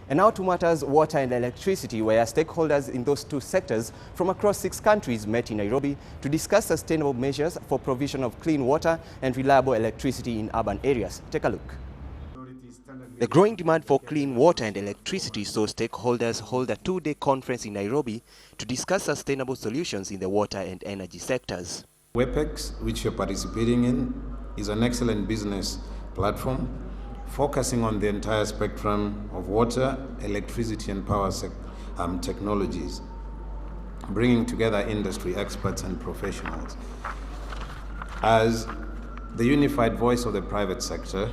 And now to matters water and electricity, where stakeholders in those two sectors from across 6 countries met in Nairobi to discuss sustainable measures for provision of clean water and reliable electricity in urban areas. Take a look. The growing demand for clean water and electricity saw stakeholders hold a 2-day conference in Nairobi to discuss sustainable solutions in the water and energy sectors. WEPEX, which you're participating in, is an excellent business platform focusing on the entire spectrum of water, electricity and power technologies, bringing together industry experts and professionals. As the unified voice of the private sector,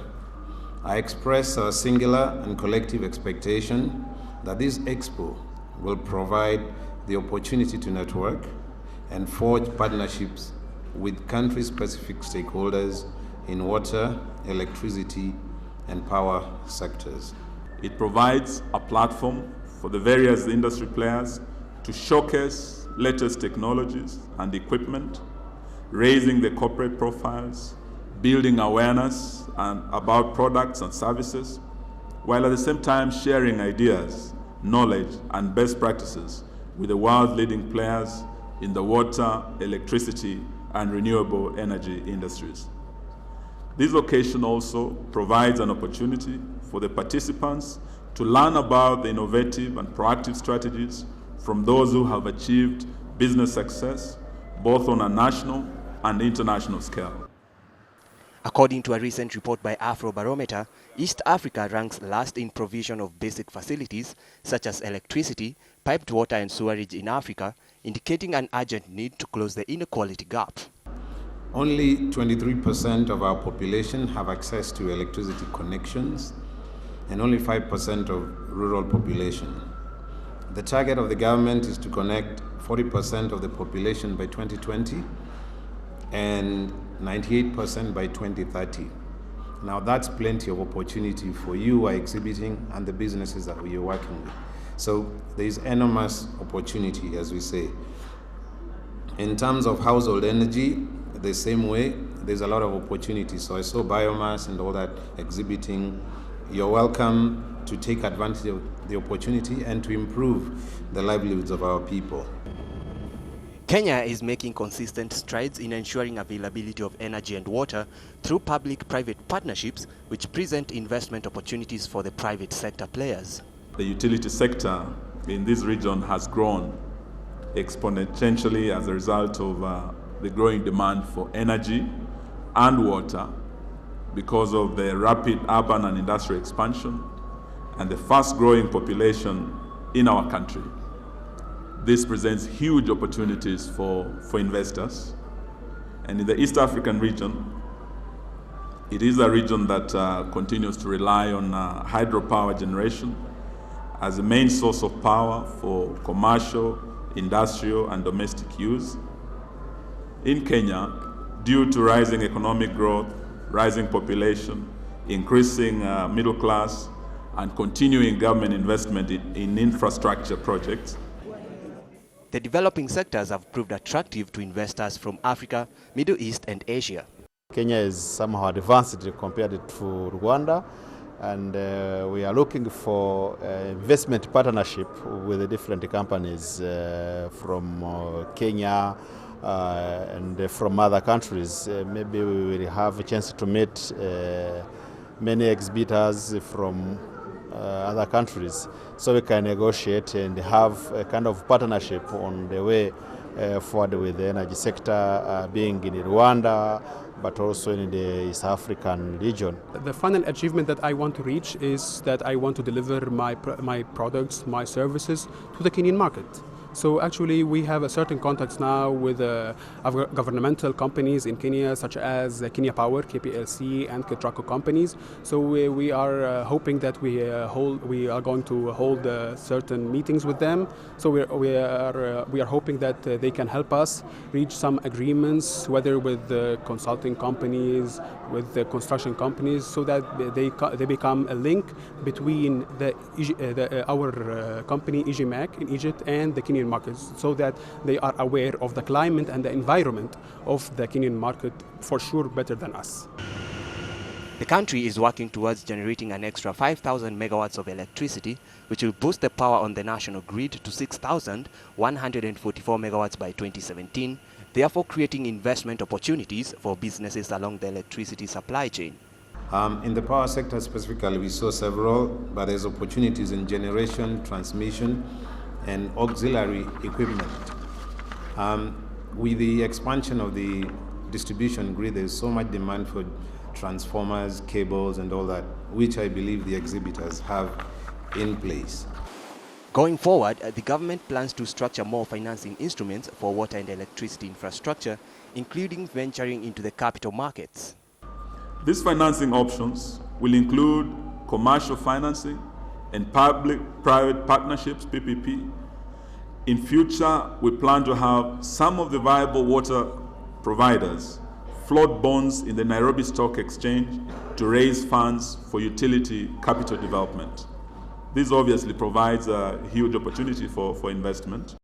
I express a singular and collective expectation that this expo will provide the opportunity to network and forge partnerships with country-specific stakeholders in water, electricity, and power sectors. It provides a platform for the various industry players to showcase latest technologies and equipment, raising the corporate profiles, building awareness about products and services, while at the same time sharing ideas, knowledge, and best practices with the world's leading players in the water, electricity, and renewable energy industries. This location also provides an opportunity for the participants to learn about the innovative and proactive strategies from those who have achieved business success, both on a national and international scale. According to a recent report by Afrobarometer, East Africa ranks last in provision of basic facilities such as electricity, piped water and sewerage in Africa, indicating an urgent need to close the inequality gap. Only 23% of our population have access to electricity connections and only 5% of rural population. The target of the government is to connect 40% of the population by 2020 and 98% by 2030. Now that's plenty of opportunity for you who are exhibiting and the businesses that we are working with. So there is enormous opportunity, as we say. In terms of household energy, the same way, there's a lot of opportunity. So I saw biomass and all that exhibiting. You're welcome to take advantage of the opportunity and to improve the livelihoods of our people. Kenya is making consistent strides in ensuring availability of energy and water through public-private partnerships which present investment opportunities for the private sector players. The utility sector in this region has grown exponentially as a result of the growing demand for energy and water because of the rapid urban and industrial expansion and the fast-growing population in our country. This presents huge opportunities for investors. And in the East African region, it is a region that continues to rely on hydropower generation as the main source of power for commercial, industrial, and domestic use. In Kenya, due to rising economic growth, rising population, increasing middle class, and continuing government investment in infrastructure projects, the developing sectors have proved attractive to investors from Africa, Middle East, and Asia. Kenya is somehow advanced compared to Rwanda, and we are looking for investment partnership with the different companies from Kenya and from other countries. Maybe we will have a chance to meet many exhibitors from other countries, so we can negotiate and have a kind of partnership on the way forward with the energy sector, being in Rwanda, but also in the East African region. The final achievement that I want to reach is that I want to deliver my products, my services to the Kenyan market. So actually we have a certain contacts now with governmental companies in Kenya, such as Kenya Power, KPLC, and Ketraco companies. So we are hoping that we are going to hold certain meetings with them. So we are hoping that they can help us reach some agreements, whether with the consulting companies, with the construction companies, so that they become a link between our company EGMAC in Egypt and the Kenyan markets, so that they are aware of the climate and the environment of the Kenyan market, for sure better than us. The country is working towards generating an extra 5,000 megawatts of electricity, which will boost the power on the national grid to 6,144 megawatts by 2017, therefore creating investment opportunities for businesses along the electricity supply chain. In the power sector specifically, we saw several, but there's opportunities in generation, transmission, and auxiliary equipment. With the expansion of the distribution grid, there's so much demand for transformers, cables, and all that, which I believe the exhibitors have in place. Going forward, the government plans to structure more financing instruments for water and electricity infrastructure, including venturing into the capital markets. These financing options will include commercial financing and public-private partnerships, PPP. In future, we plan to have some of the viable water providers float bonds in the Nairobi Stock Exchange to raise funds for utility capital development. This obviously provides a huge opportunity for investment.